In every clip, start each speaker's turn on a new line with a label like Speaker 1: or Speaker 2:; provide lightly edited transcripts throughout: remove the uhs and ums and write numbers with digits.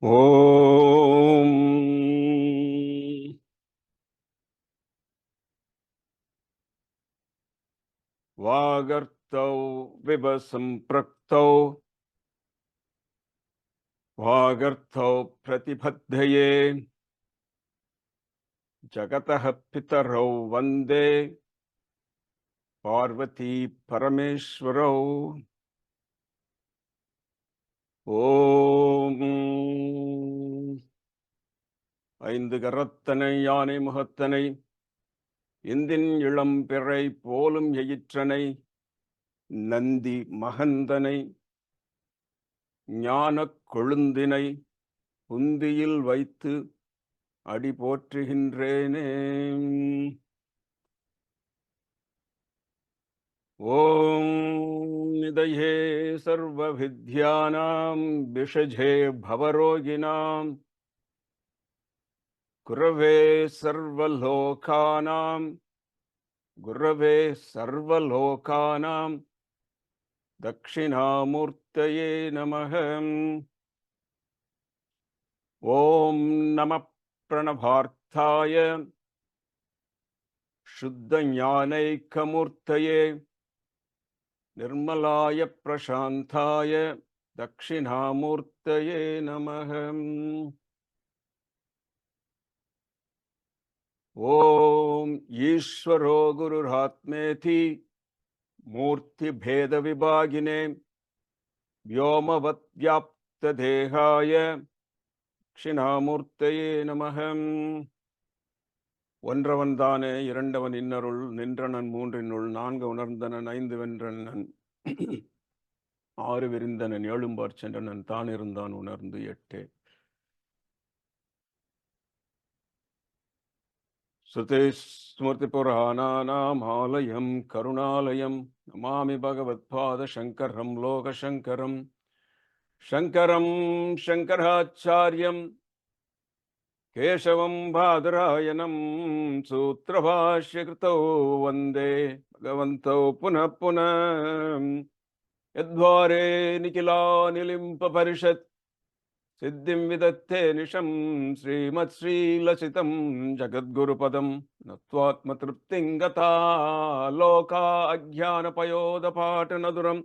Speaker 1: Om Vagartau Vibasam Praktau Vagartau Pratibhadhaye Jagatah Pitarau Vande Parvati Parameshwarau. Om ஐந்து கரத்தனை யானை முகத்தனை இந்தின் இளம் பிறை போலும் எயிற்றனை நந்தி மகந்தனை ஞானக் கொழுந்தினை புந்தியில் வைத்து அடி போற்றுகின்றேனே. ஓம் நிதயே சர்வ வித்யானாம் விஷஜே பவரோகிணாம் குரவே சர்வலோகானாம் தக்ஷிணாமூர்த்தயே நமः. ஓம் நம பிரணவார்த்தாய சுத்த ஞானைக்கமூர்த்தயே நிர்மலாய பிரசாந்தாய தக்ஷிணாமூர்த்தயே நமः. ஓம் ஈஸ்வரோ குருராத்மேதி மூர்த்தி பேத விபாகினே வியோமவத் வியாப்த தேகாய தக்ஷிணாமூர்த்தயே நமः. ஒன்றவன் தானே இரண்டவன் இன்னருள் நின்றனன் மூன்றினுள் நான்கு உணர்ந்தனன் ஐந்து வென்றனன் ஆறு விரிந்தனன் ஏழும்பார் சென்றனன் தான் இருந்தான் உணர்ந்து எட்டே. ஸ்ருதி ஸ்மிருதி புராணானாம் ஆலயம் கருணாலயம் நமாமி பகவத்பாத சங்கரம் லோகசங்கரம் சங்கரம் சங்கராச்சாரியம் கேசவம் பாதராயணம் சூத்திரபாஷ்யகிருதோ வந்தே பகவந்தோ புனः புனः. யத்வாரே நிகிலா நிலிம்ப பரிஷத் சித்திம் விதத்தே நிஷம் ஸ்ரீமத் ஸ்ரீலசிதம் ஜகத்குருபதம் நத்வாத்ம திருப்திங்கதா லோகா அஜ்ஞான பயோதபாட்டநதுரம்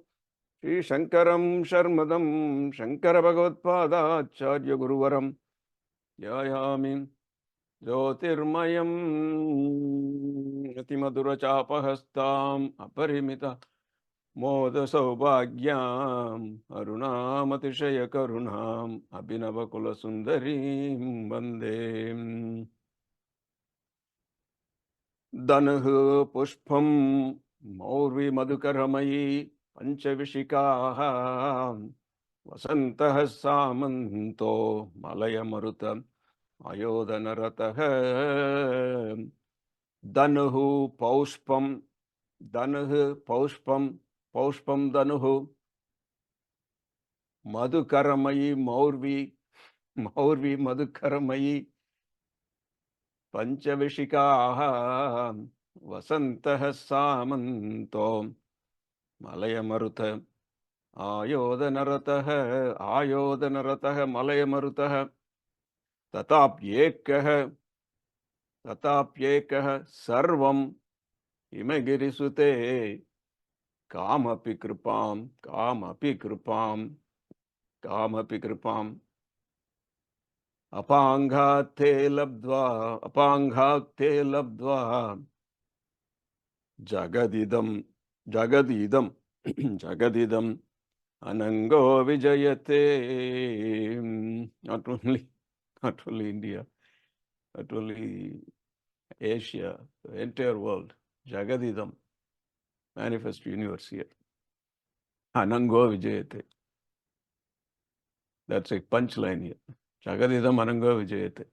Speaker 1: ஸ்ரீசங்கரம் சர்மதம் சங்கர பகவத்பாதாச்சார்ய குருவரம் ध्यायामि ज्योतिर्मयम् अतिमधुरचापहस्ताम् अपरिमित मोदसौभाग्याम् अरुणामतिशयकरुणाम् अभिनवकुलसुन्दरीं वन्दे. धनुः पुष्पं मौर्वी मधुकरमयी पञ्चविशिखाः वसन्तः सामन्तो मलयमरुत अयोधनरतः. धनुः पौष्पं पौष्पं धनुः मधुकरमयी मौर्वी मधुकरमयी पञ्चविशिखाः वसन्तः सामन्तो मलयमरुत आयोधनरतः मलयमरुतः तथाप्येकः सर्वं हिमगिरिसुते कामपि कृपाम् अपाङ्घाते लब्ध्वा जगदिदम् Anango Vijayate. Not only India, not only Asia, the entire world. Jagadidam, manifest universe here. Anango Vijayate. That's a punchline here. Jagadidam Anango Vijayate.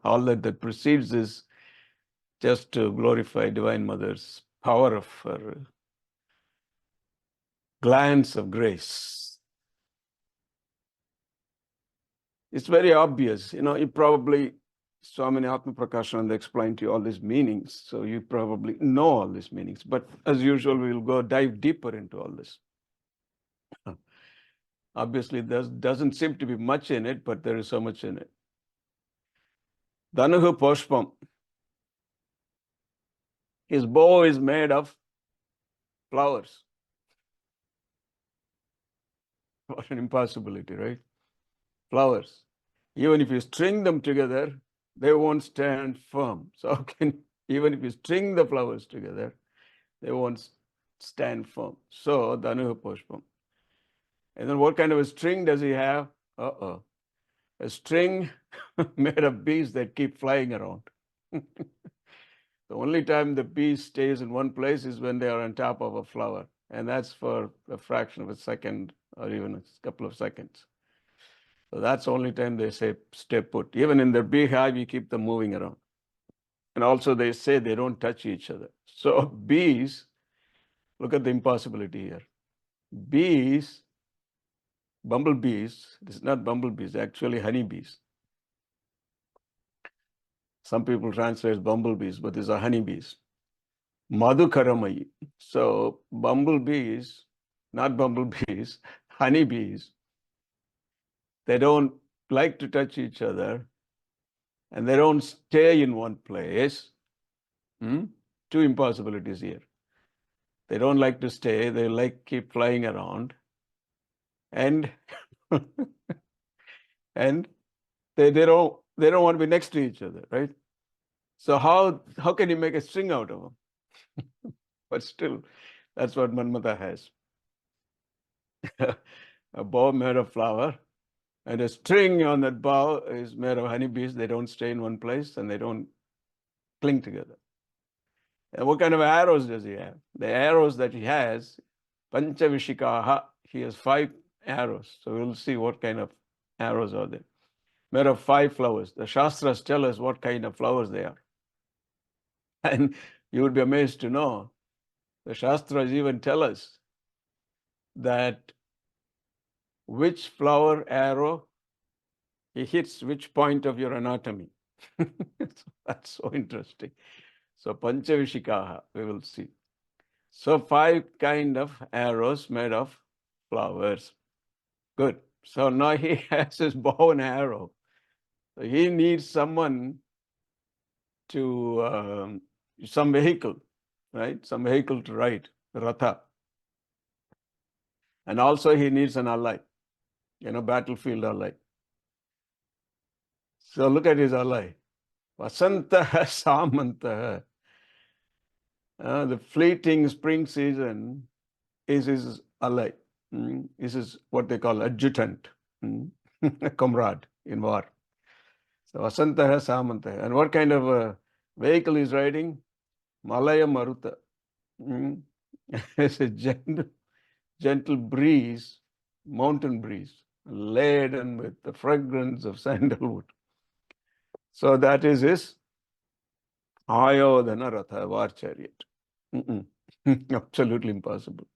Speaker 1: All that precedes is just to glorify Divine Mother's power of her glance of grace. It's very obvious, you probably, Swami Atma Prakashananda explained to you all these meanings, so you probably know all these meanings. But as usual, we will go dive deeper into all this. Obviously, there doesn't seem to be much in it, but there is so much in it. Dhanuhu Pushpam. His bow is made of flowers. What an impossibility, right? Flowers. Even if you string them together, they won't stand firm. So even if you string the flowers together, they won't stand firm. So, Dhanuha Pushpam. And then what kind of a string does he have? Uh-oh. A string made of bees that keep flying around. The only time the bee stays in one place is when they are on top of a flower. And that's for a fraction of a second or even a couple of seconds. So that's the only time they say stay put. Even in their beehive, you keep them moving around. And also they say they don't touch each other. So bees, look at the impossibility here. Bees, bumblebees, this is not bumblebees, actually honeybees. Some people translate bumblebees, but these are honeybees. Madhukaramayi. So bumblebees, not bumblebees, honeybees, they don't like to touch each other and they don't stay in one place. Two impossibilities here. They don't like to stay, they like keep flying around. And and they don't want to be next to each other, right? So how can you make a string out of them? But still, that's what Manmatha has. A bow made of flower, and a string on that bow is made of honeybees. They don't stay in one place and they don't cling together. And what kind of arrows does he have? The arrows that he has, Panchavishikaha, he has 5 arrows. So we'll see what kind of arrows are there. Made of 5 flowers. The Shastras tell us what kind of flowers they are. And you would be amazed to know, the Shastras even tell us that which flower arrow he hits which point of your anatomy. That's so interesting. So Panchavishikaha, we will see. So 5 kind of arrows made of flowers. Good. So now he has his bow and arrow. So he needs someone to, some vehicle, right? Some vehicle to ride, Ratha. And also he needs an ally, battlefield ally. So look at his ally. Vasantaha Samantaha. The fleeting spring season is his ally. This is what they call adjutant, a comrade in war. So Vasantaha Samantaha. And what kind of a vehicle is riding? Malaya Maruta. It's a gentle breeze, mountain breeze, laden with the fragrance of sandalwood. So that is his Ayodhana Ratha, war chariot. Absolutely impossible.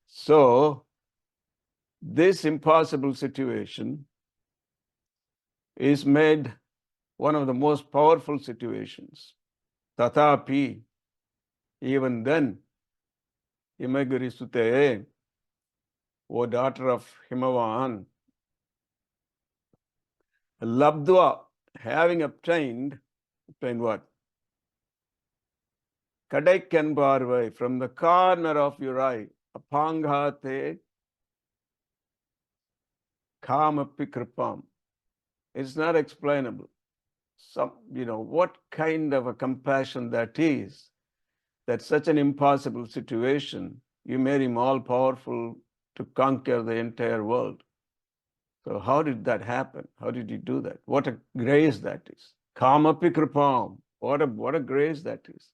Speaker 1: So this impossible situation is made one of the most powerful situations. Tatapi, even then, Himagiri Sute, O daughter of Himavan, Labdwa, having obtained what? Kadaikan Barvai, from the corner of your eye, Apanghate Kamapi Kripam. It's not explainable. What kind of a compassion that is, that such an impossible situation, you made him all powerful to conquer the entire world. So how did that happen? How did he do that? What a grace that is. Kamapi Kripam. What a grace that is.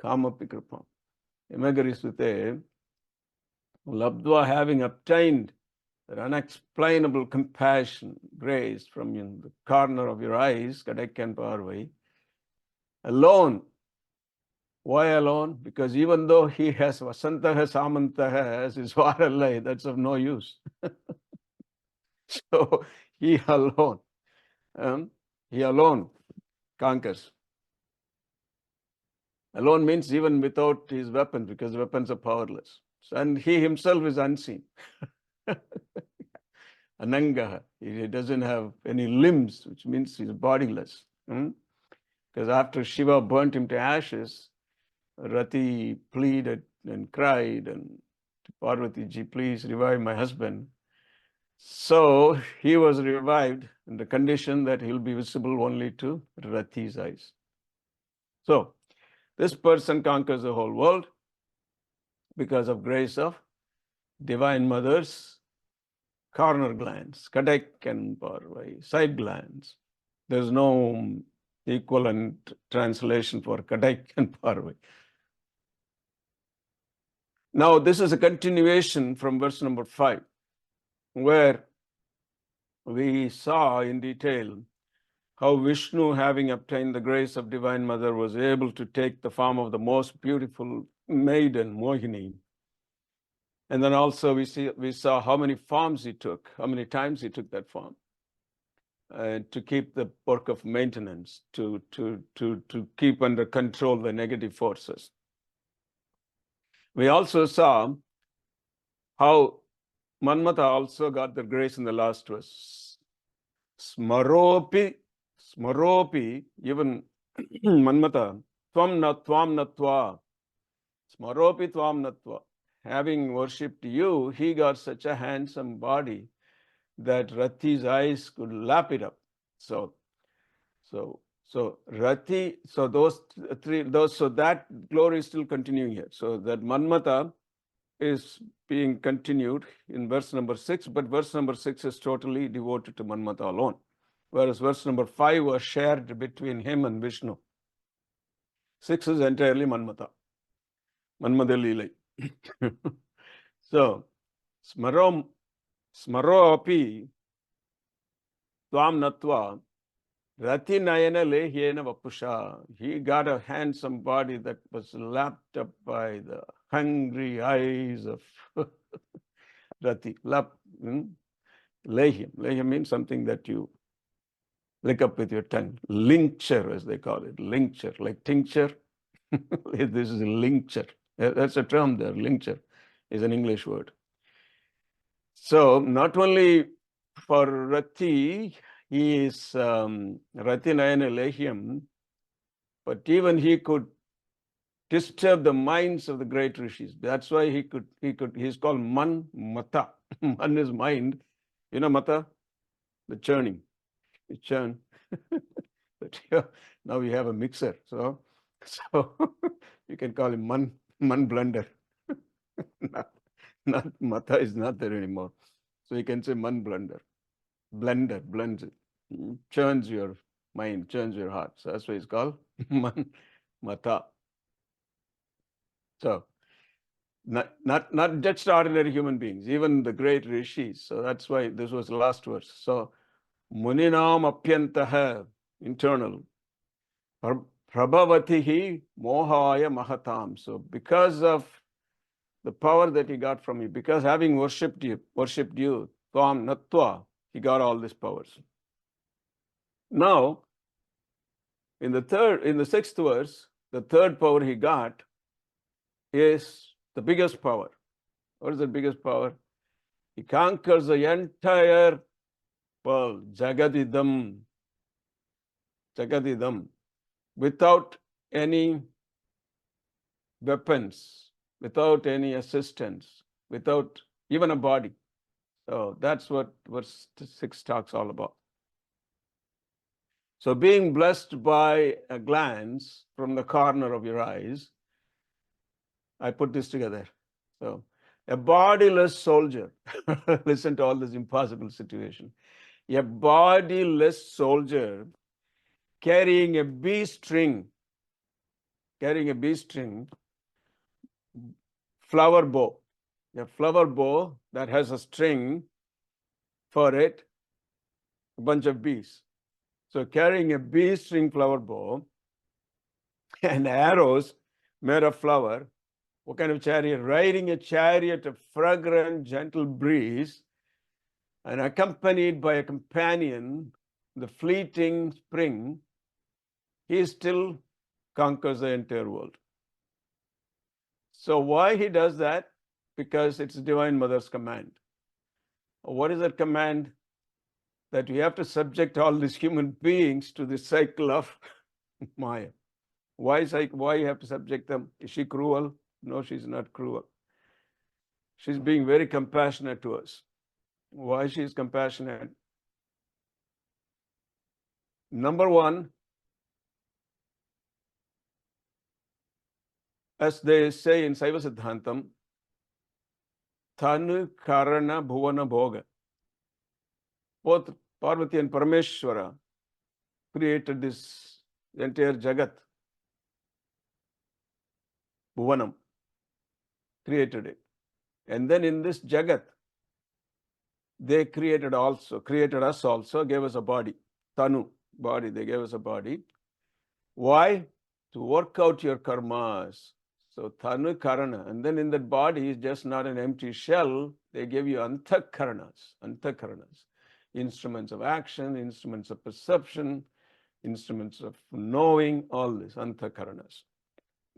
Speaker 1: Kamapi Kripam. Imagari Sute, Labdwa, having obtained that unexplainable compassion, grace from the corner of your eyes, Kadaikan Parvai, alone. Why alone? Because even though he has Vasantaha Samantaha as his Varalai, that's of no use. So he alone conquers. Alone means even without his weapons, because weapons are powerless. And he himself is unseen. Anangaha. He doesn't have any limbs, which means he's bodiless. Because after Shiva burnt him to ashes, Rati pleaded and cried, and Parvati ji, please revive my husband. So he was revived in the condition that he'll be visible only to Rati's eyes. So this person conquers the whole world because of grace of Divine Mother's corner glands, Kadak and Parvai, side glands. There's no equivalent translation for Kadak and Parvai. Now, this is a continuation from verse number 5, where we saw in detail how Vishnu, having obtained the grace of Divine Mother, was able to take the form of the most beautiful maiden, Mohini. And then also we saw how many forms he took, how many times he took that form, to keep the work of maintenance, to keep under control the negative forces. We also saw how Manmatha also got the grace in the last verse. Smaropi, even Manmatha, tvam natva, smaropi tvam natva. Having worshipped you, he got such a handsome body that Rati's eyes could lap it up. So Rati, so so that glory is still continuing here. So that Manmatha is being continued in verse number 6, but verse number 6 is totally devoted to Manmatha alone, whereas verse number 5 was shared between him and Vishnu. 6 is entirely Manmatha, Manmatha Lilai. So, smaro api tvam natva rati nayana lehyena vapusha. He got a handsome body that was lapped up by the hungry eyes of Rati. Lehyam. Lehyam means something that you lick up with your tongue. Lincture, as they call it. Lincture, like tincture. This is a lincture. That's a term there. Lincture is an English word. So not only for Rati, he is Rati Nayana Lehyam, but even he could disturb the minds of the great rishis. That's why he's called Manmatha. Man is mind. You know Matha? The churning. The churn. But now we have a mixer. So you can call him Man Blender. Not Matha is not there anymore. So you can say Man Blender. Blender, blends it. Churns your mind, churns your heart. So that's why it's called Man Matha. So not just ordinary human beings, even the great rishis. So that's why this was the last verse. So Muninam apyantaha, internal. Prabhavatihi mohaya mahatam. So because of the power that he got from you, because having worshipped you, tvam natva, he got all these powers. Now, in the sixth verse, the third power he got is the biggest power. What is the biggest power? He conquers the entire world, Jagadidam, without any weapons, without any assistance, without even a body. So that's what verse 6 talks all about. So being blessed by a glance from the corner of your eyes, I put this together. So a bodiless soldier, listen to all this impossible situation. A bodiless soldier carrying a bee string, flower bow, a flower bow that has a string for it, a bunch of bees. So carrying a bee string flower bow and arrows made of flower. What kind of chariot? Riding a chariot of fragrant, gentle breeze and accompanied by a companion, the fleeting spring, he still conquers the entire world. So why he does that? Because it's Divine Mother's command. What is that command? That we have to subject all these human beings to the cycle of Maya. Why you have to subject them? Is she cruel? No, she's not cruel. She's being very compassionate to us. Why she is compassionate? Number one, as they say in Saiva Siddhantam, Tanu Karana Bhuvana Bhoga. Both Parvati and Parameshwara created this entire Jagat. Bhuvanam created it. And then in this Jagat, they created us also, gave us a body. Tanu, body, they gave us a body. Why? To work out your karmas. So Tanu Karana. And then in that body is just not an empty shell. They give you Antakaranas. Instruments of action, instruments of perception, instruments of knowing, all this, Antakaranas.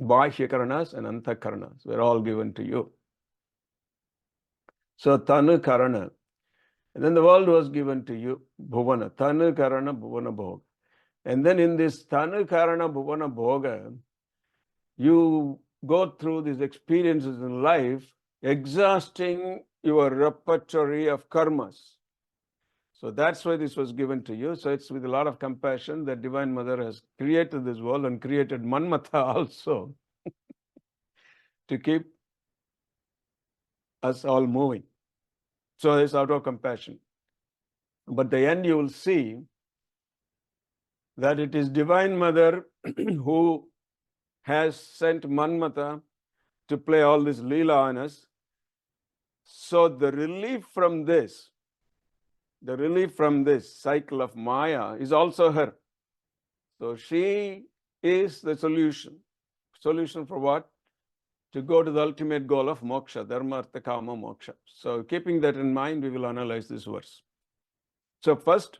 Speaker 1: Bhashyakaranas and Antakaranas were all given to you. So Tanu Karana. And then the world was given to you, Bhuvana. Tanu Karana Bhuvana Bhoga. And then in this Tanu Karana Bhuvana Bhoga, you go through these experiences in life, exhausting your repertory of karmas. So that's why this was given to you. So it's with a lot of compassion that Divine Mother has created this world and created Manmatha also to keep us all moving. So it's out of compassion. But the end you will see that it is Divine Mother who has sent Manmatha to play all this Leela on us. So the relief from this cycle of Maya is also her. So she is the solution. Solution for what? To go to the ultimate goal of moksha, dharma, artha, kama, moksha. So keeping that in mind, we will analyze this verse. So first,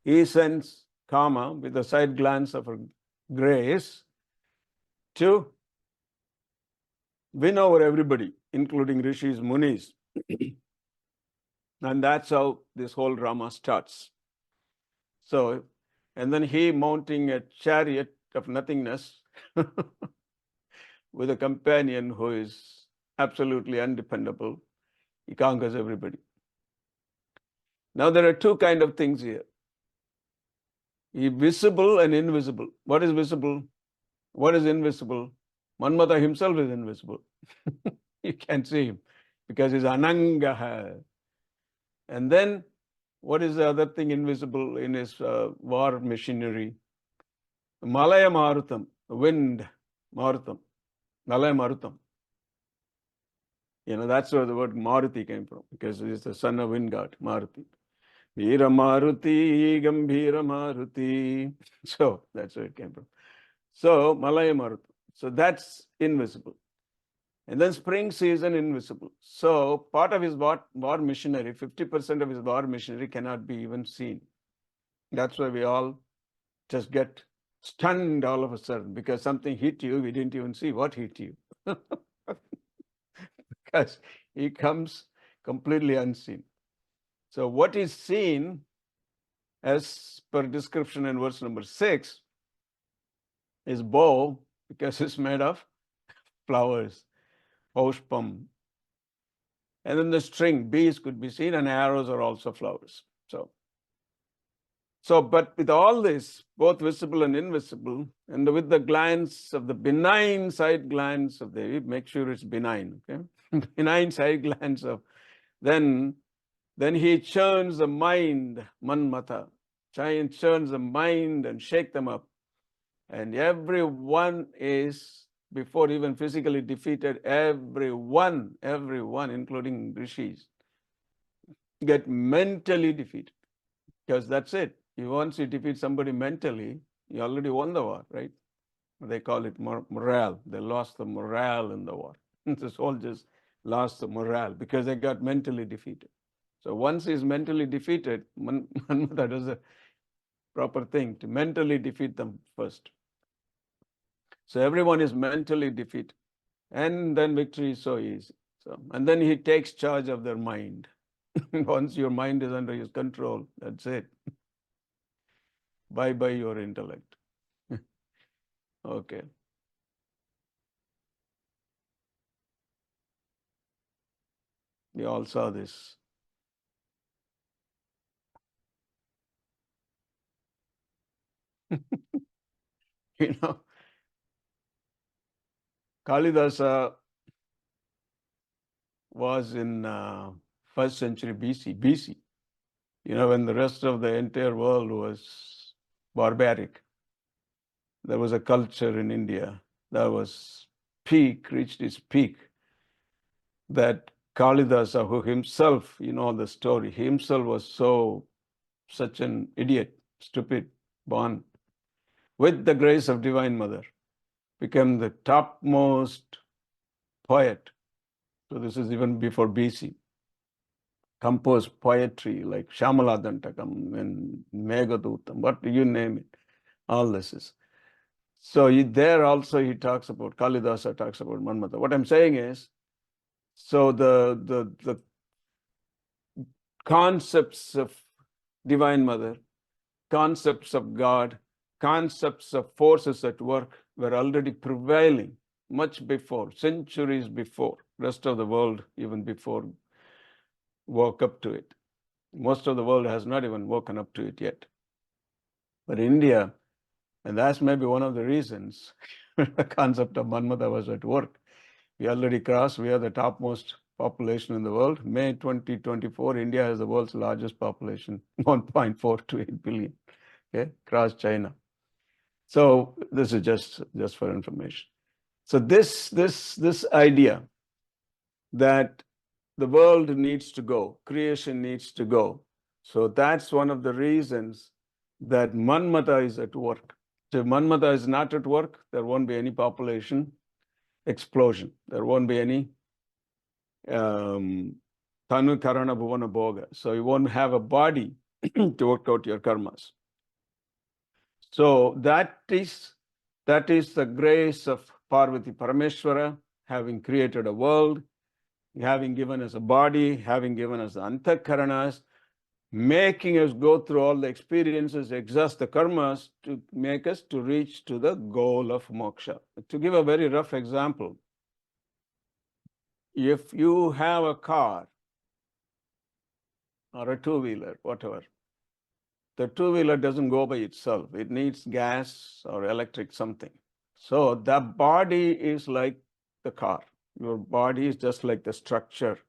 Speaker 1: he sends Kama with a side glance of her grace to win over everybody, including rishis, munis. And that's how this whole drama starts. So, and then he mounting a chariot of nothingness with a companion who is absolutely undependable. He conquers everybody. Now there are two kinds of things here. Visible and invisible. What is visible? What is invisible? Manmatha himself is invisible. You can't see him because he's Anangaha. And then what is the other thing invisible in his war machinery? Malaya Marutam, wind, Marutam. Malaya Marutam. That's where the word Maruti came from, because he's the son of wind god, Maruti. Veera Maruti, Gambhira Maruti. So that's where it came from. So Malaya Marutam. So that's invisible. And then spring season, invisible. So part of his war machinery, 50% of his war machinery cannot be even seen. That's why we all just get stunned all of a sudden because something hit you, we didn't even see what hit you. Because he comes completely unseen. So what is seen, as per description in verse number 6, is bow, because it's made of flowers, paushpam. And then the string, bees could be seen, and arrows are also flowers. So, but with all this, both visible and invisible, and with the glance of the benign side glance of make sure it's benign, okay? Benign side glance of, then he churns the mind, Manmatha, churns the mind and shake them up. And everyone is, before even physically defeated, everyone, including rishis, get mentally defeated. Because that's it. Once you defeat somebody mentally, you already won the war, right? They call it morale. They lost the morale in the war. The soldiers lost the morale because they got mentally defeated. So once he's mentally defeated, Manmatha does a proper thing to mentally defeat them first. So everyone is mentally defeated. And then victory is so easy. And then he takes charge of their mind. Once your mind is under his control, that's it. Bye-bye your intellect. Okay. We all saw this. You know, Kalidasa was in 1st century BC. You know, when the rest of the entire world was barbaric. There was a culture in India that was reached its peak, that Kalidasa, who himself, you know the story, he himself was such an idiot, stupid, born, with the grace of Divine Mother, became the topmost poet. So this is even before BC. Composed poetry like Shyamaladantakam and Meghadutam, what you name it, all this is. So there also he talks about, Kalidasa talks about Manmatha. What I'm saying is, so the concepts of Divine Mother, concepts of God, concepts of forces at work were already prevailing much before, centuries before. Rest of the world, even before, woke up to it. Most of the world has not even woken up to it yet. But India, and that's maybe one of the reasons the concept of Manmatha was at work. We already crossed, we are the topmost population in the world. May 2024, India has the world's largest population, 1.428 billion. Okay, crossed China. So this is just for information. So this idea that the world needs to go, creation needs to go. So that's one of the reasons that Manmatha is at work. So if Manmatha is not at work, there won't be any population explosion. There won't be any Tanu Karana Bhuvana Bhoga. So you won't have a body to work out your karmas. So that is the grace of Parvati Parameshwara, having created a world, having given us a body, having given us the Antakaranas, making us go through all the experiences, exhaust the karmas to make us to reach to the goal of moksha. To give a very rough example, if you have a car or a two-wheeler, whatever, the two-wheeler doesn't go by itself. It needs gas or electric something. So the body is like the car. Your body is just like the structure.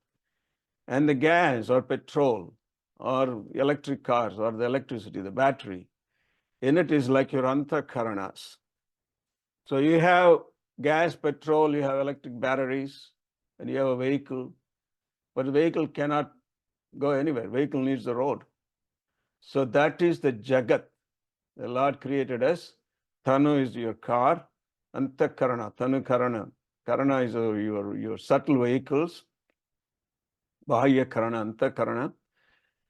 Speaker 1: And the gas or petrol or electric cars or the electricity, the battery, in it is like your antakaranas. So you have gas, petrol, you have electric batteries, and you have a vehicle. But the vehicle cannot go anywhere. Vehicle needs the road. So that is the Jagat. The Lord created us. Tanu is your car. Antakarana, Tanu Karana. Karana is your subtle vehicles. Bahya Karana, Antakarana.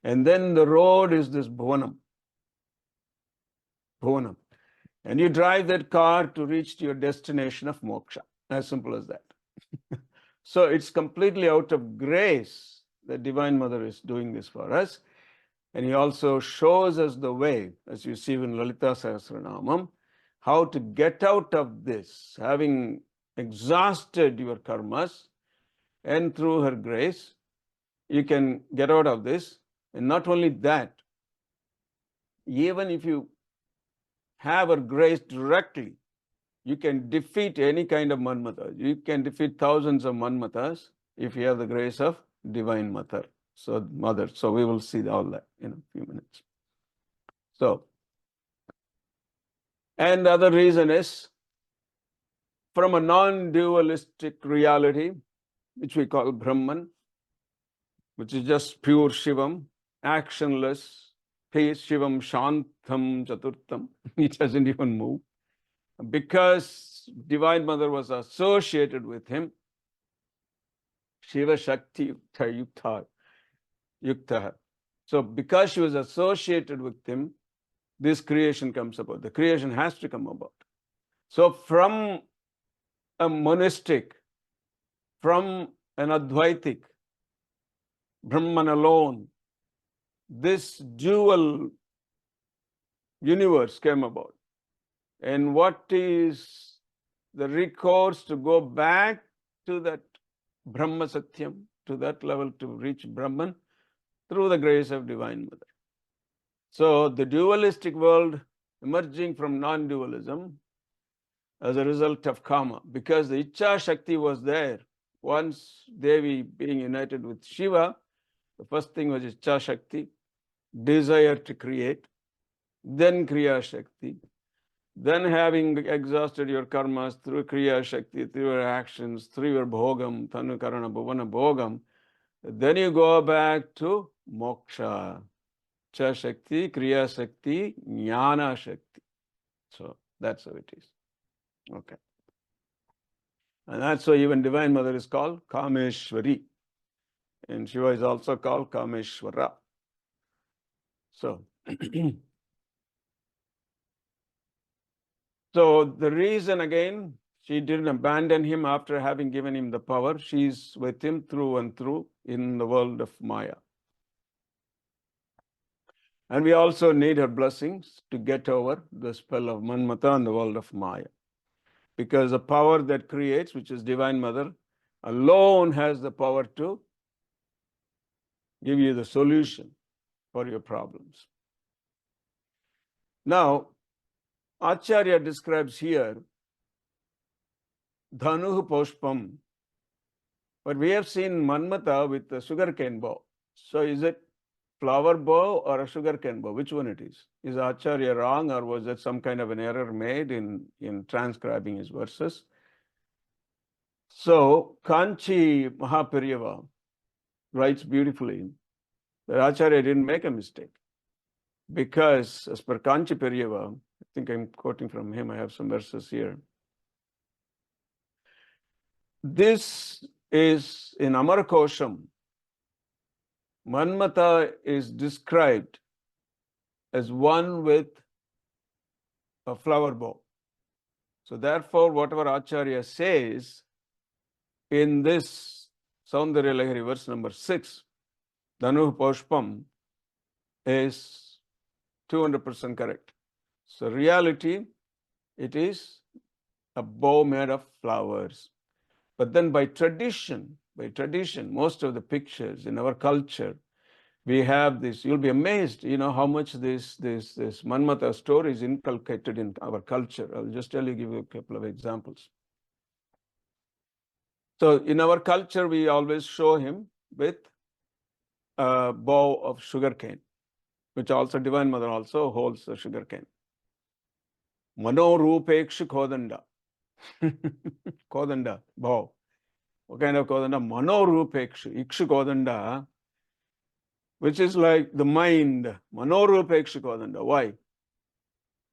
Speaker 1: And then the road is this Bhuvanam. Bhuvanam. And you drive that car to reach to your destination of moksha. As simple as that. So it's completely out of grace that Divine Mother is doing this for us. And he also shows us the way, as you see in Lalita Sahasranamam, how to get out of this, having exhausted your karmas, and through her grace, you can get out of this. And not only that, even if you have her grace directly, you can defeat any kind of Manmatha. You can defeat thousands of Manmathas if you have the grace of Divine Mother. So we will see all that in a few minutes. So, and the other reason is from a non-dualistic reality, which we call Brahman, which is just pure Shivam, actionless, peace, Shivam Shantam Chaturtham. It doesn't even move. Because Divine Mother was associated with him, Shiva Shakti Yukta. So because she was associated with him, this creation comes about. The creation has to come about. So from a monistic, from an Advaitic Brahman alone, this dual universe came about. And what is the recourse to go back to that Brahma Satyam, to that level to reach Brahman? Through the grace of Divine Mother. So the dualistic world emerging from non-dualism as a result of karma, because the Icha Shakti was there. Once Devi being united with Shiva, the first thing was Icha Shakti, desire to create, then Kriya Shakti, then having exhausted your karmas through Kriya Shakti, through your actions, through your bhogam, Tanu Karana Bhuvana Bhogam, then you go back to moksha, Cha Shakti, Kriya Shakti, Jnana Shakti. So that's how it is. Okay. And that's why even Divine Mother is called Kameshwari. And Shiva is also called Kameshwara. So, so the reason again, she didn't abandon him after having given him the power. She's with him through and through in the world of Maya. And we also need her blessings to get over the spell of Manmatha and the world of Maya. Because the power that creates, which is Divine Mother, alone has the power to give you the solution for your problems. Now, Acharya describes here Dhanuh Poshpam, but we have seen Manmatha with the sugarcane bow. So is it flower bow or a sugarcane bow? Which one it is? Is Acharya wrong, or was that some kind of an error made in transcribing his verses? So Kanchi Mahaperyava writes beautifully that Acharya didn't make a mistake, because as per Kanchi Peryava, I think I'm quoting from him, I have some verses here. This is in Amarakosham. Manmatha is described as one with a flower bow. So therefore, whatever Acharya says in this Saundarya Lahari verse number 6, Dhanuh Poshpam, is 200% correct. So reality, it is a bow made of flowers. But then by tradition, most of the pictures in our culture, we have this, you'll be amazed, how much this Manmatha story is inculcated in our culture. I'll just give you a couple of examples. So in our culture, we always show him with a bow of sugarcane, which also Divine Mother also holds a sugarcane. Manorupekshu Kodanda. Kodanda, bow. What kind of Kodanda? Manorupekshu, Ikshu Kodanda, which is like the mind. Manorupekshu Kodanda. Why?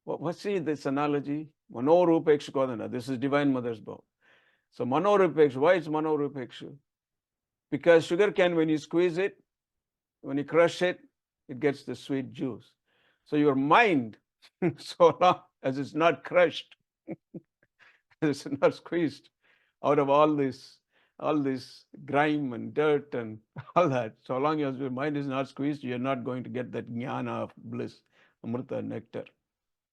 Speaker 1: What's this analogy? Manorupekshu Kodanda. This is Divine Mother's bow. So Manorupekshu, why it's Manorupekshu? Because sugarcane, when you squeeze it, when you crush it, it gets the sweet juice. So your mind, so long as it's not crushed, it's not squeezed out of all this grime and dirt and all that, so long as your mind is not squeezed, you're not going to get that jnana of bliss, amrita, nectar.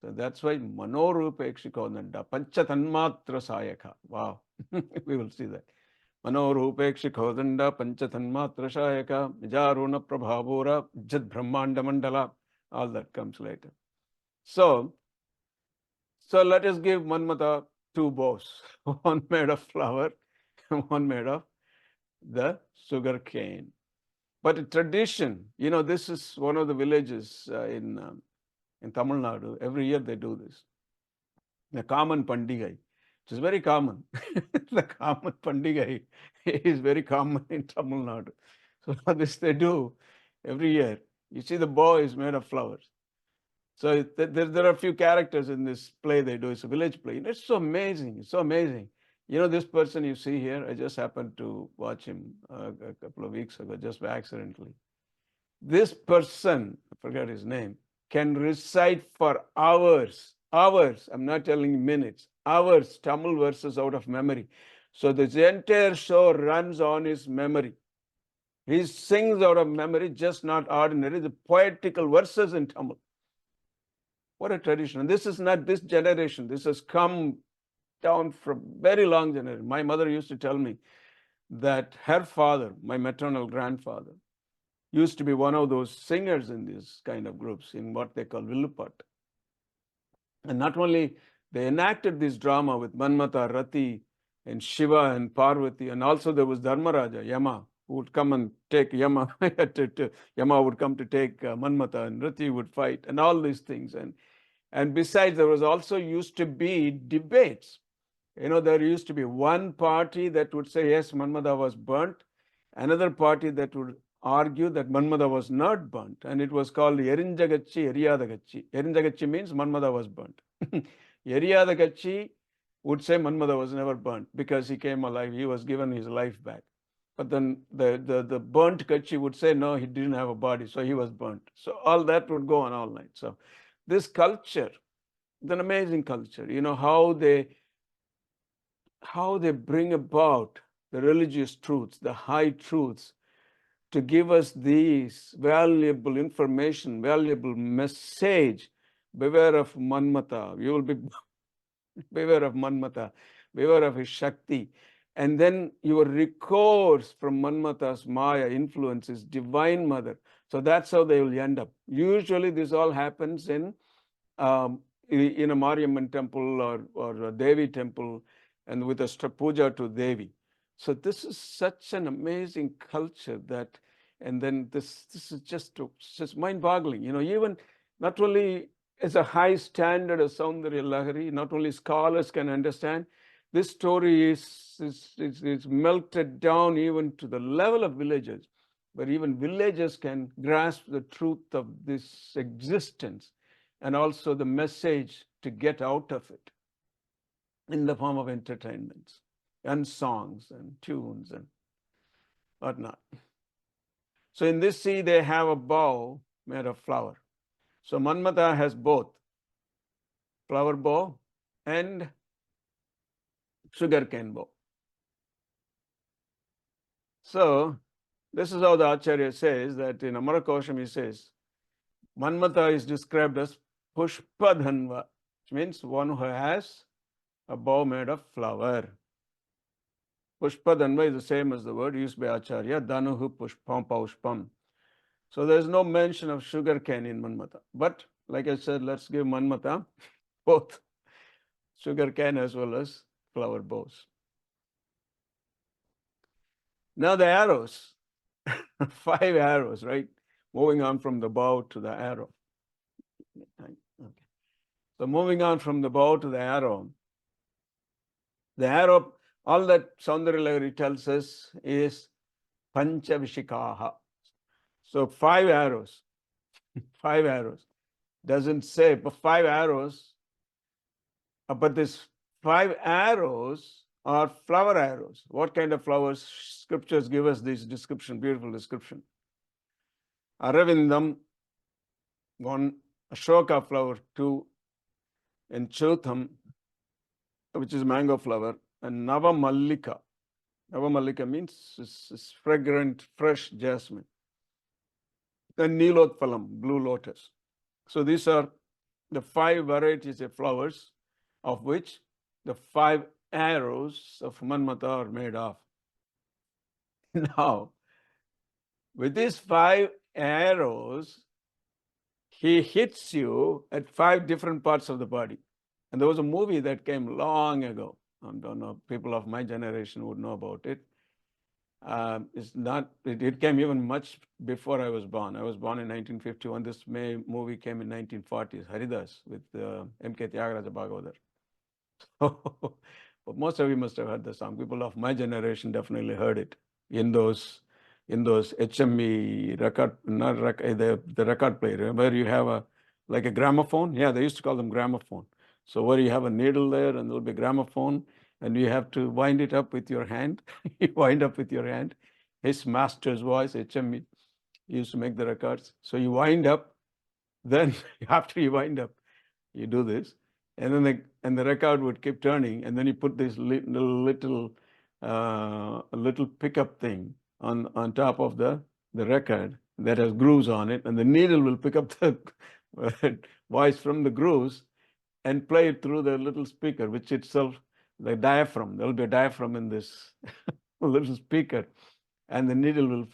Speaker 1: So that's why Manorupekshikonanda, Pancha Tanmatra Sayaka. Wow, we will see that. Manorupekshikodanda, Pancha Tanmatra Sayaka, Vijaruna Prabhavura, Jad Brahmanda Mandala, all that comes later. So let us give Manmatha two bows, one made of flower, one made of the sugar cane. But a tradition, this is one of the villages in Tamil Nadu. Every year they do this. The common Pandigai, which is very common. The common Pandigai is very common in Tamil Nadu. So this they do every year. You see the bow is made of flowers. So there are a few characters in this play they do. It's a village play. It's so amazing. It's so amazing. This person you see here, I just happened to watch him a couple of weeks ago, just by accidentally. This person, I forgot his name, can recite for hours, I'm not telling you minutes, hours, Tamil verses out of memory. So this entire show runs on his memory. He sings out of memory, just not ordinary, the poetical verses in Tamil. What a tradition. And this is not this generation. This has come down from very long generation. My mother used to tell me that her father, my maternal grandfather, used to be one of those singers in these kind of groups, in what they call Villupat. And not only they enacted this drama with Manmatha, Rati, and Shiva and Parvati, and also there was Dharmaraja, Yama, who would come and take Yama. Yama would come to take Manmatha, and Rati would fight, and all these things. And besides, there was also used to be debates. You know, there used to be one party that would say, yes, Manmatha was burnt, another party that would argue that Manmatha was not burnt, and it was called Erinjagachi, Eriyadagachi. Erinjagachi means Manmatha was burnt. Eriyadagachi would say Manmatha was never burnt because he came alive, he was given his life back. But then the burnt Kachi would say, no, he didn't have a body, so he was burnt. So all that would go on all night. So this culture, it's an amazing culture. You know, how they bring about the religious truths, the high truths, to give us these valuable information, valuable message. Beware of Manmatha. You will be beware of Manmatha, beware of his Shakti. And then your recourse from Manmatha's Maya influence is Divine Mother. So that's how they will end up. Usually this all happens in a Mariamman temple or a Devi temple, and with a puja to Devi. So this is such an amazing culture that, and then this is just mind-boggling. You know, even not only is a high standard of Saundarya Lahari, not only scholars can understand, this story is melted down even to the level of villages, where even villagers can grasp the truth of this existence and also the message to get out of it in the form of entertainments and songs and tunes and whatnot. So in this sea, they have a bow made of flower. So Manmatha has both flower bow and sugarcane bow. So this is how the Acharya says that in Amarakosham he says, Manmatha is described as Pushpadhanva, which means one who has a bow made of flower. Pushpadhanva is the same as the word used by Acharya, Dhanuhu Pushpam Paushpam. So there's no mention of sugarcane in Manmatha. But like I said, let's give Manmatha both sugarcane as well as flower bows. Now the arrows, 5 arrows, right? Moving on from the bow to the arrow. Okay. So moving on from the bow to the arrow, all that Saundarya Lahari tells us is Panchavishikaha. So 5 arrows, 5 arrows. Doesn't say, but 5 arrows, but this 5 arrows are flower arrows. What kind of flowers? Scriptures give us this description, beautiful description. Aravindam, 1, Ashoka flower, 2, and Chotham, which is mango flower, and Navamallika. Navamallika means it's fragrant, fresh jasmine. Then Nilotphalam, blue lotus. So these are the 5 varieties of flowers, of which the 5 arrows of Manmatha are made of. Now, with these 5 arrows, he hits you at 5 different parts of the body. And there was a movie that came long ago. I don't know, people of my generation would know about it. It came even much before I was born. I was born in 1951. This movie came in 1940s, Haridas, with M.K. Tyagaraja Bhagavatar. But most of you must have heard the song. People of my generation definitely heard it in those HMV record, the record player, where you have like a gramophone. Yeah, they used to call them gramophone. So where you have a needle there and there'll be a gramophone, and you have to wind it up with your hand. You wind up with your hand. His master's voice, HMV, used to make the records. So you wind up, then after you wind up, you do this, and then the record would keep turning, and then you put this little pickup thing on top of the record that has grooves on it, and the needle will pick up the voice from the grooves and play it through the little speaker, which itself, the diaphragm, there will be a diaphragm in this little speaker, and the needle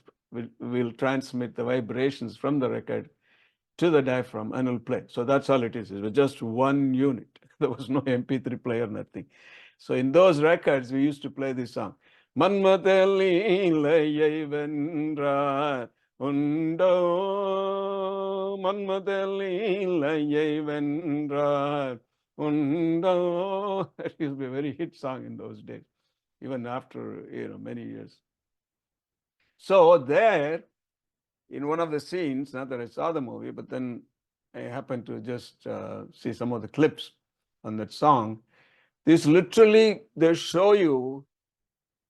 Speaker 1: will transmit the vibrations from the record to the diaphragm and will play. So that's all it is. It was just one unit. There was no MP3 player, nothing. So in those records, we used to play this song. Manmatha leelai vendrar undo, Manmatha leelai vendrar undo. That used to be a very hit song in those days, even after many years. So there, in one of the scenes, not that I saw the movie, but then I happened to just see some of the clips on that song. This literally, they show you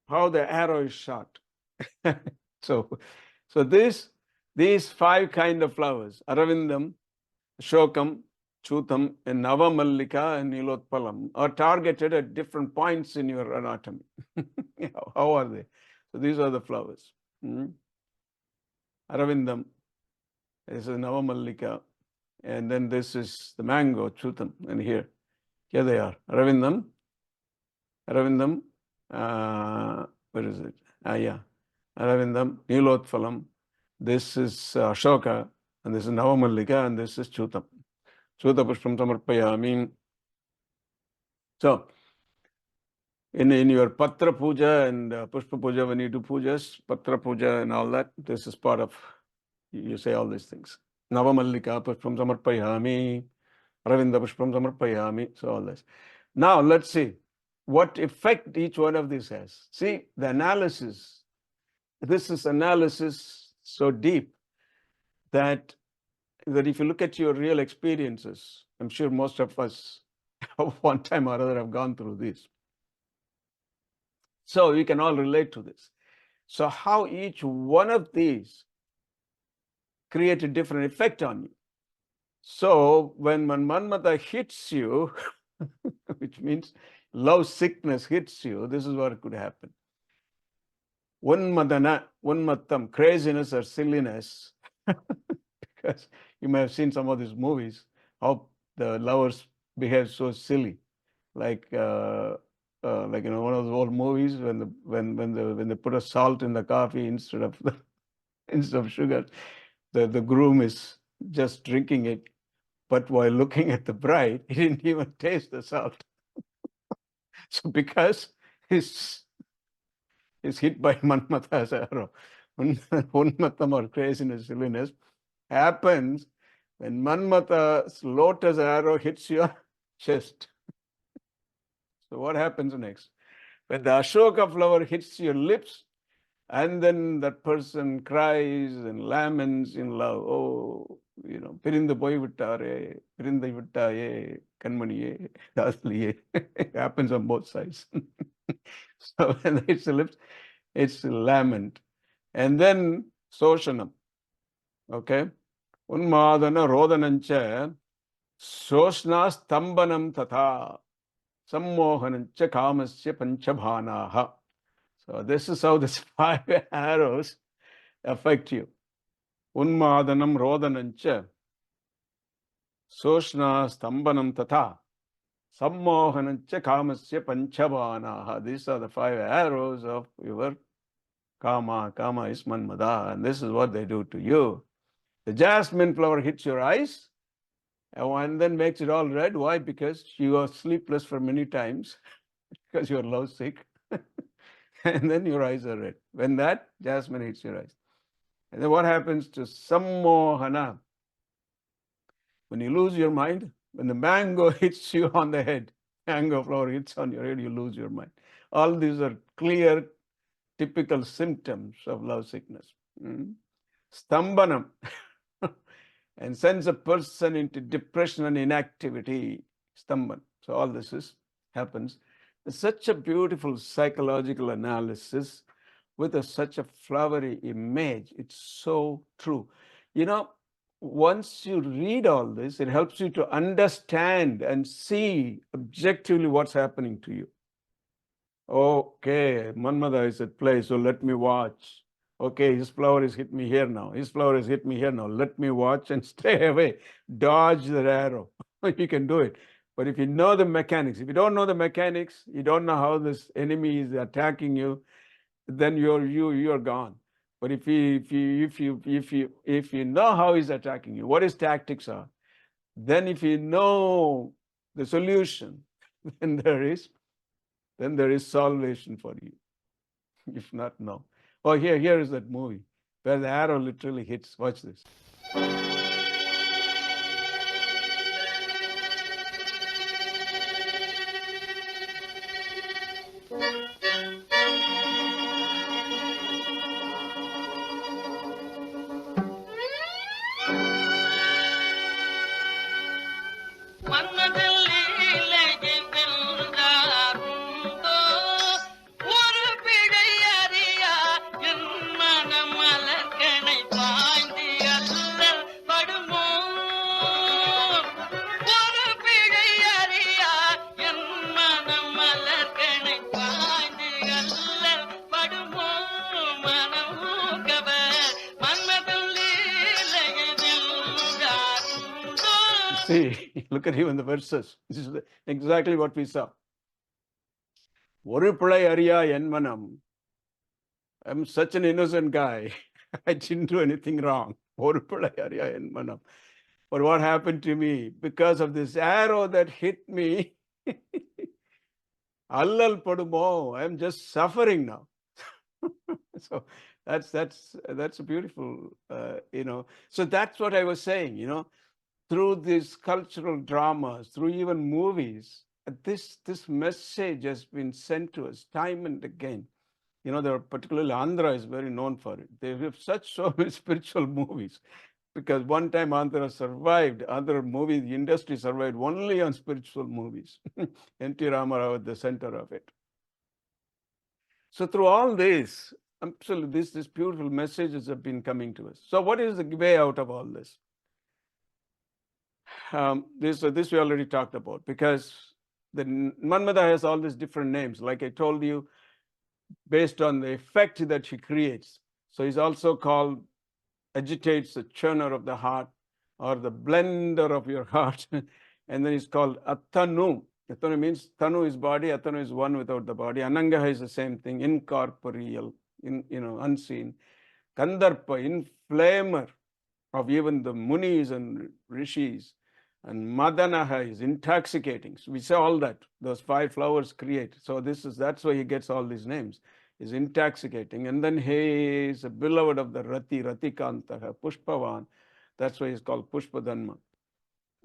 Speaker 1: how the arrow is shot. So these 5 kind of flowers, Aravindam, Shokam, Chutam, and Navamallika and Nilotpalam, are targeted at different points in your anatomy. How are they? So these are the flowers. Aravindam, this is Navamallika, and then this is the mango, Chutam, and here they are. Aravindam, where is it? Aravindam, Nilotphalam, this is Ashoka, and this is Navamallika, and this is Chutam. Chuta Pushpam Samarpayami. So, in your Patra Puja and Pushpa Puja, when you do pujas, Patra Puja and all that, this is part of, you say all these things. Navamallika Pushpam Samarpayami, Aravinda Pushpam Samarpayami, so all this. Now, let's see what effect each one of these has. See, the analysis, this is analysis so deep that if you look at your real experiences, I'm sure most of us one time or other have gone through this. So we can all relate to this. So how each one of these create a different effect on you. So when Manmatha hits you, which means love sickness hits you, this is what could happen. Unmattam, craziness or silliness, because you may have seen some of these movies, how the lovers behave so silly, like one of those old movies when they put a salt in the coffee instead of sugar, the groom is just drinking it, but while looking at the bride, he didn't even taste the salt. So because he's hit by Manmatha's arrow, Unmattam or craziness, silliness, happens when Manmatha's lotus arrow hits your chest. So what happens next? When the Ashoka flower hits your lips, and then that person cries and laments in love. Oh, Pirinda boy vittare, Pirinda vittaye, Kanmaniye, Dasliye. It happens on both sides. So when it hits the lips, it's lament. And then Soshanam. Okay? Unmadana rodanancha, Soshna stambanam tatha, Sammohanancha kamasya panchabhanaha. So this is how these 5 arrows affect you. Unmadanam rodanancha, Soshna stambanam tatha, Sammohanancha kamasya panchabhanaha. These are the 5 arrows of your kama. Kama is Manmatha, and this is what they do to you. The jasmine flower hits your eyes and then makes it all red. Why? Because you are sleepless for many times because you are lovesick. And then your eyes are red. When that jasmine hits your eyes. And then what happens to sammohana? When you lose your mind, when the mango hits you on the head, mango flower hits on your head, you lose your mind. All these are clear, typical symptoms of love sickness. Stambanam, and sends a person into depression and inactivity. Stamban. So all this happens. It's such a beautiful psychological analysis with such a flowery image. It's so true. Once you read all this, it helps you to understand and see objectively what's happening to you. Okay, Manmatha is at play, so let me watch. Okay, his flower has hit me here now. His flower has hit me here now. Let me watch and stay away. Dodge that arrow. You can do it. But if you know the mechanics, if you don't know the mechanics, you don't know how this enemy is attacking you, then you're gone. But if you know how he's attacking you, what his tactics are, then if you know the solution, then there is salvation for you. If not, no. Oh, here is that movie where the arrow literally hits. Watch this. See, look at even the verses. This is exactly what we saw. I'm such an innocent guy. I didn't do anything wrong. But what happened to me? Because of this arrow that hit me, Allal padumo, I'm just suffering now. So that's a beautiful, So that's what I was saying, through these cultural dramas, through even movies, this message has been sent to us time and again. There are particularly Andhra is very known for it. They have so many spiritual movies because one time Andhra movie industry survived only on spiritual movies. N.T. Ramarao at the center of it. So through all this, absolutely, these beautiful messages have been coming to us. So what is the way out of all this? This we already talked about, because the Manmatha has all these different names, like I told you, based on the effect that she creates. So he's also called agitates, the churner of the heart, or the blender of your heart. And then he's called Atanu. Atanu means Tanu is body, Atanu is one without the body. Ananga is the same thing, incorporeal, unseen. Kandarpa, inflamer of even the munis and rishis. And Madanaha is intoxicating. So we say all that. Those 5 flowers create. So that's why he gets all these names. Is intoxicating. And then he is a beloved of the Ratikantaha, Pushpavan. That's why he's called Pushpadhanma.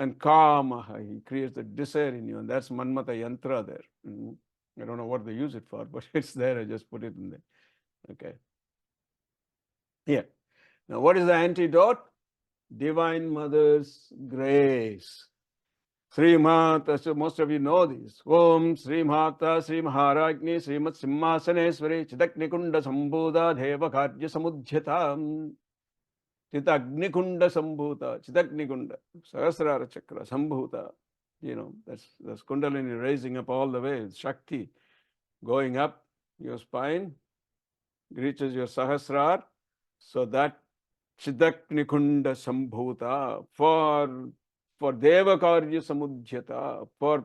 Speaker 1: And Kamaha, he creates the desire in you. And that's Manmatha Yantra there. I don't know what they use it for, but it's there. I just put it in there. Okay. Here. Now, what is the antidote? Divine Mother's grace. Sri Mata, so most of you know this. Om Sri Mata, Sri Maharagni, Srimat Simhasaneswari, Chitaknikunda Sambhuta, Deva Karya Samudhyata, Chitaknikunda Sambhuta, Chitaknikunda, Sahasrara Chakra, Sambhuta. That's Kundalini raising up all the way, Shakti going up your spine, reaches your Sahasrar, so that Chitaknikunda Sambhuta for Deva Karya Samudhyata, for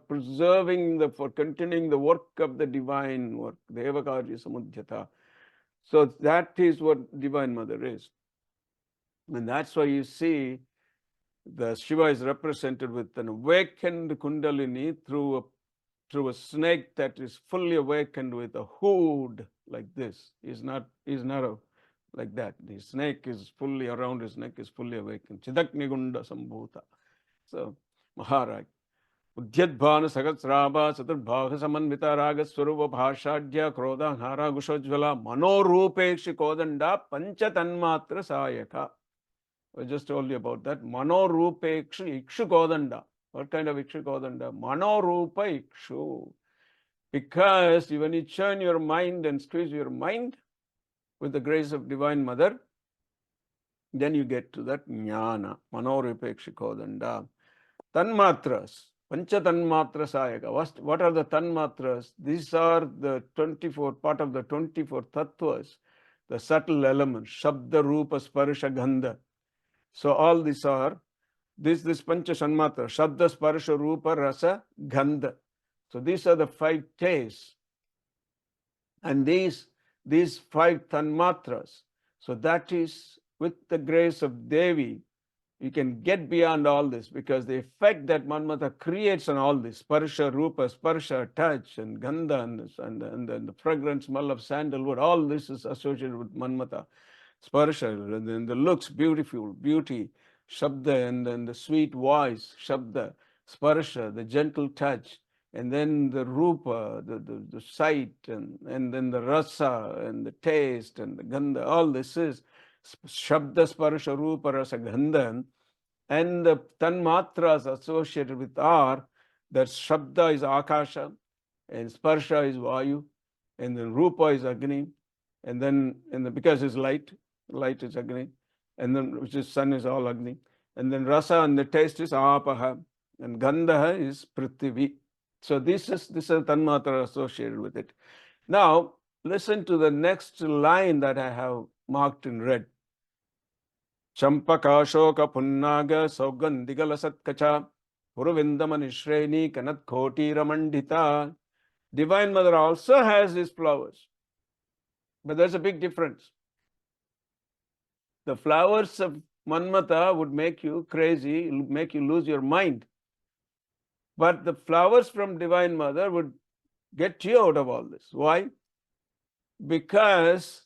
Speaker 1: for continuing the work of the divine work, Deva Karya Samudhyata. So that is what Divine Mother is. And that's why you see the Shiva is represented with an awakened Kundalini through a snake that is fully awakened with a hood like this. He's not like that. The snake is fully around his neck, is fully awakened. Chitaknigunda Sambhuta. So, Maharaj. Udyadbhana Sagatsrabha Saturbhaga Samanvita Raga Swarupa Bhashadya Krodha Hara Gushojvala Manorupekshi Kodanda Pancha Tanmatra Sayaka. I just told you about that. Manorupekshi Ikshu Kodanda. What kind of Ikshu Kodanda? Manorupa Ikshu. Because when you churn your mind and squeeze your mind with the grace of Divine Mother, then you get to that jnana, Manorupekshi Kodanda. Tanmatras, Pancha Tanmatra Sayaka. What are the Tanmatras? These are the 24, part of the 24 tattvas the subtle elements, Shabda, Rupa, Sparsha, Gandha. So all these are, this Pancha Shanmatra, Shabda, Sparsha, Rupa, Rasa, Gandha. So these are the 5 tastes. And these 5 tanmatras. So that is, with the grace of Devi, you can get beyond all this, because the effect that Manmatha creates on all this, Sparsha, Rupa, Sparsha, touch, and Gandha, and the fragrant smell of sandalwood, all this is associated with Manmatha. Sparsha, and then the looks, beauty, Shabda, and then the sweet voice, Shabda, Sparsha, the gentle touch, and then the Rupa, the sight, and then the Rasa, and the taste, and the Gandha, all this is Shabda, Sparsha, Rupa, Rasa, Gandha. And the tanmatras associated with are that Shabda is Akasha, and Sparsha is Vayu, and then Rupa is Agni, and then because it's light is Agni, and then which is sun is all Agni, and then Rasa and the taste is Apaha, and Gandha is Prithvi. So this is tanmatra associated with it. Now listen to the next line that I have marked in red. Champakashoka punnaga saugandigalasatkacha Puruvindamanishreni kanat khoti ramandita. Divine Mother also has these flowers, but there's a big difference. The flowers of Manmatha would make you crazy, make you lose your mind. But the flowers from Divine Mother would get you out of all this. Why? Because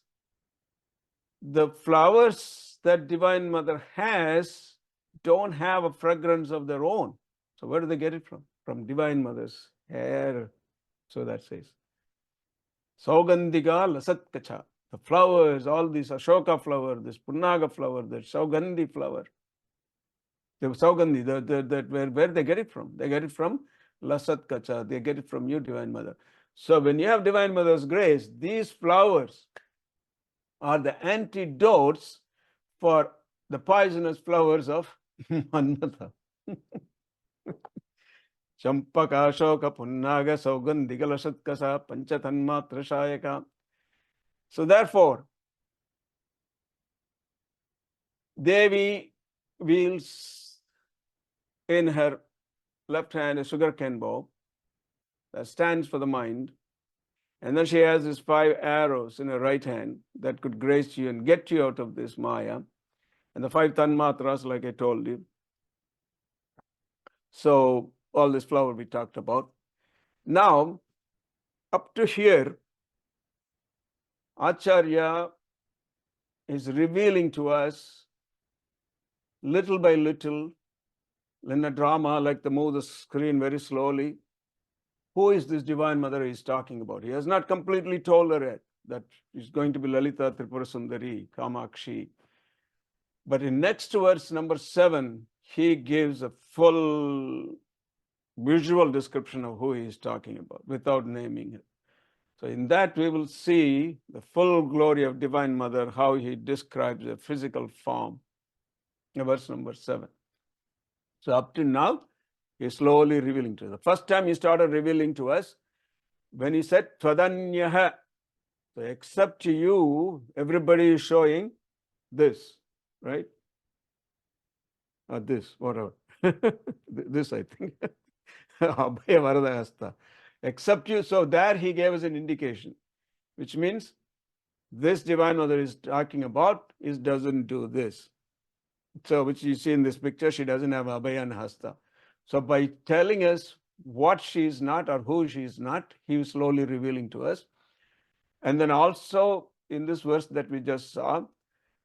Speaker 1: the flowers that Divine Mother has don't have a fragrance of their own. So where do they get it from? From Divine Mother's hair. So that says. Saugandiga lasatkacha. The flowers, all these Ashoka flower, this Punnaga flower, the Saugandhi flower. The Saugandhi, where they get it from? They get it from Lasatkacha. They get it from you, Divine Mother. So when you have Divine Mother's grace, these flowers are the antidotes for the poisonous flowers of Manmatha. Champaka, Ashoka, Punnaga, Saugandhiga, Lasatkasa, Panchatanmatra Shayaka. So therefore, Devi wields in her left hand a sugarcane bow that stands for the mind. And then she has these 5 arrows in her right hand that could grace you and get you out of this Maya. And the 5 tanmatras, like I told you. So all this flower we talked about. Now, up to here, Acharya is revealing to us little by little, in a drama, like to move the screen very slowly, who is this Divine Mother he's talking about. He has not completely told her yet that she's going to be Lalita, Tripura Sundari, Kamakshi. But in next verse, number 7, he gives a full visual description of who he is talking about without naming her. So in that we will see the full glory of Divine Mother, how he describes a physical form. Verse number 7. So up to now, he's slowly revealing to us. The first time he started revealing to us, when he said, Tvadanyaha. So except you, everybody is showing this, right? Or this, whatever. This, I think. Abhaya Varada Hasta. Except you. So there he gave us an indication, which means this Divine Mother is talking about doesn't do this. So which you see in this picture, she doesn't have Abhaya and Hasta. So by telling us what she is not or who she is not, he is slowly revealing to us. And then also in this verse that we just saw,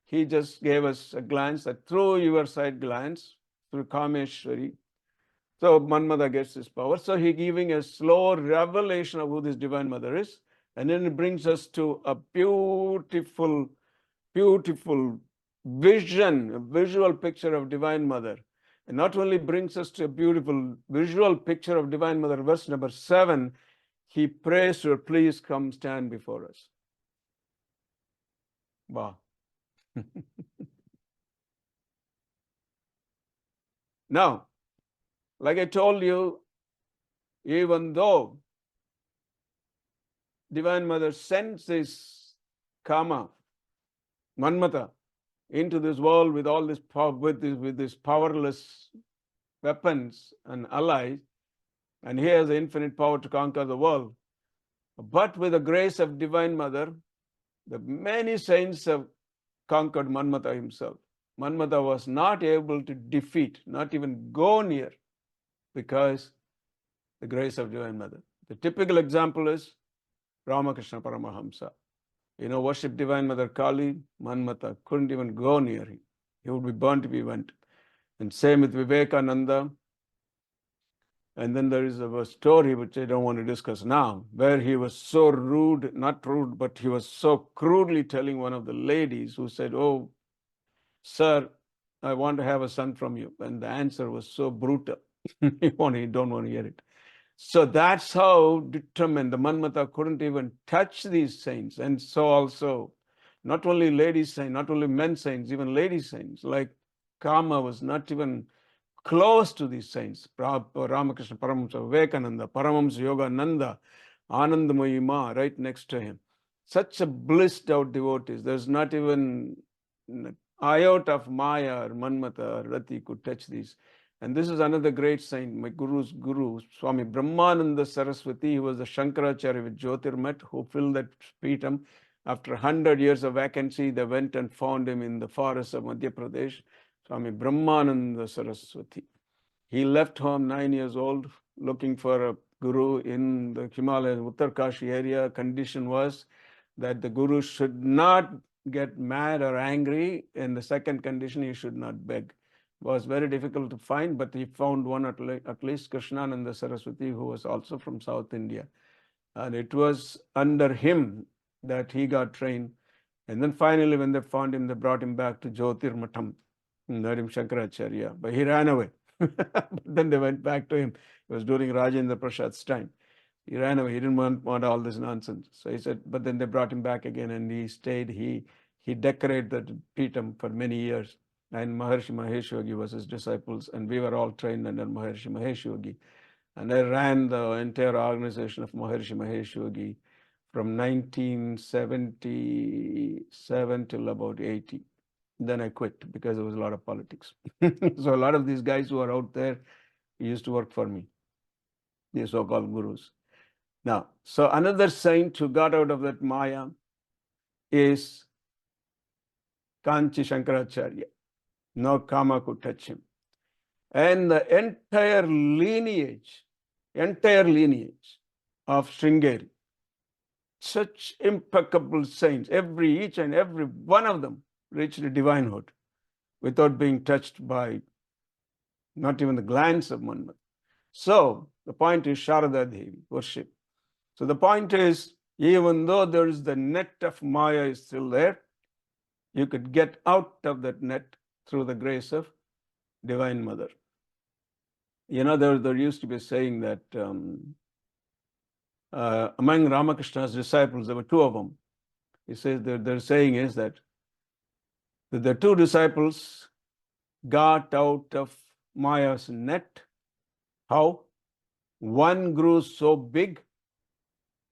Speaker 1: he just gave us a glance, a through your side glance, through Kameshwari. So Manmatha gets his power. So he giving a slow revelation of who this Divine Mother is. And then it brings us to a beautiful, beautiful vision, a visual picture of Divine Mother. And not only brings us to a beautiful visual picture of Divine Mother, verse number 7, he prays to her, please come stand before us. Wow. Now, like I told you, even though Divine Mother sends this karma Manmatha, into this world with all this power, with this powerless weapons and allies, and he has the infinite power to conquer the world. But with the grace of Divine Mother, the many saints have conquered Manmatha himself. Manmatha was not able to defeat, not even go near, because the grace of Divine Mother. The typical example is Ramakrishna Paramahamsa. Worship Divine Mother Kali, Manmatha couldn't even go near him. He would be burnt if he went. And same with Vivekananda. And then there is a story which I don't want to discuss now, where he was so rude, not rude, but he was so crudely telling one of the ladies who said, "Oh, sir, I want to have a son from you." And the answer was so brutal. You don't want to hear it. So that's how determined the Manmatha couldn't even touch these saints. And so also, not only ladies saints, not only men saints, even ladies saints, like Kama was not even close to these saints. Ramakrishna Paramahamsa, Vivekananda, Paramahamsa Yogananda, Anandamayi Ma, right next to him. Such a blissed out devotees. There's not even an iota of Maya or Manmatha or Rati could touch these. And this is another great saint, my guru's guru, Swami Brahmananda Saraswati. He was the Shankaracharya with Jyotirmat who filled that Peetam. After 100 years of vacancy, they went and found him in the forests of Madhya Pradesh. Swami Brahmananda Saraswati. He left home 9 years old, looking for a guru in the Himalayas, Uttarkashi area. Condition was that the guru should not get mad or angry. And the second condition, he should not beg. It was very difficult to find, but he found one at least, Krishnananda Saraswati, who was also from South India. And it was under him that he got trained. And then finally, when they found him, they brought him back to Jyotirmatham, Narim Shankaracharya, but he ran away. But then they went back to him. It was during Rajendra Prasad's time. He ran away. He didn't want all this nonsense. So he said, but then they brought him back again and he stayed. He decorated the Peetam for many years. And Maharshi Mahesh Yogi was his disciples. And we were all trained under Maharshi Mahesh Yogi. And I ran the entire organization of Maharshi Mahesh Yogi from 1977 till about 80. Then I quit because there was a lot of politics. So a lot of these guys who are out there used to work for me, these so-called gurus. Now, so another saint who got out of that Maya is Kanchi Shankaracharya. No Kama could touch him. And the entire lineage of Sringeri, such impeccable saints, each and every one of them reached divinehood without being touched by not even the glance of Manmatha. So the point is Sharada Devi, worship. So the point is, even though there is the net of Maya is still there, you could get out of that net through the grace of Divine Mother. There used to be a saying that among Ramakrishna's disciples, there were two of them. He says that their saying is that the two disciples got out of Maya's net. How? One grew so big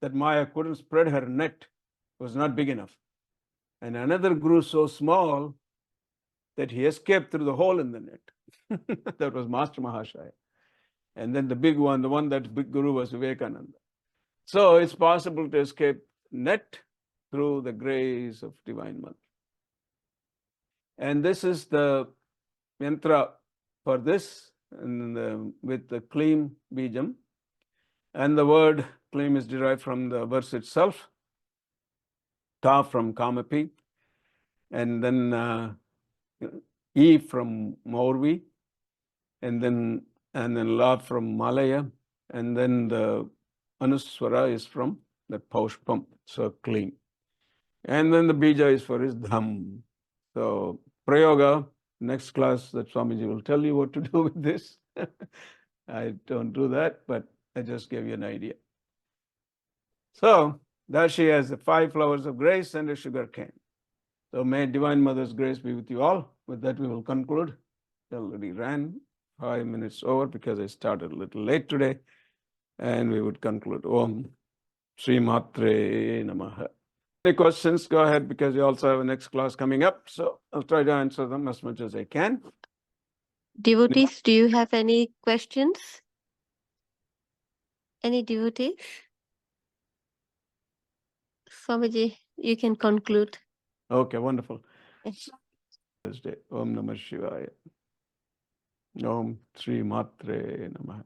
Speaker 1: that Maya couldn't spread her net. It was not big enough. And another grew so small that he escaped through the hole in the net. That was Master Mahashaya. And then the big one, the one that big guru was Vivekananda. So it's possible to escape net through the grace of Divine Mother. And this is the mantra for this, and with the Klim Bijam. And the word Klim is derived from the verse itself. Ta from Kamapi, and then E from Maurvi, and then La from Malaya, and then the Anuswara is from the Paushpam, so clean. And then the Bija is for his Dham. So Prayoga, next class that Swamiji will tell you what to do with this. I don't do that, but I just gave you an idea. So there she has the 5 flowers of grace and a sugar cane. So may Divine Mother's grace be with you all. With that, we will conclude. I already ran 5 minutes over because I started a little late today. And we would conclude. Om Sri Matre Namaha. Any questions, go ahead, because you also have a next class coming up. So I'll try to answer them as much as I can.
Speaker 2: Devotees, do you have any questions? Any devotees? Swamiji, you can conclude.
Speaker 1: Okay, wonderful.
Speaker 2: Yes.
Speaker 1: Thursday. Om Namah Shivaya. Om Sri Matre Namah.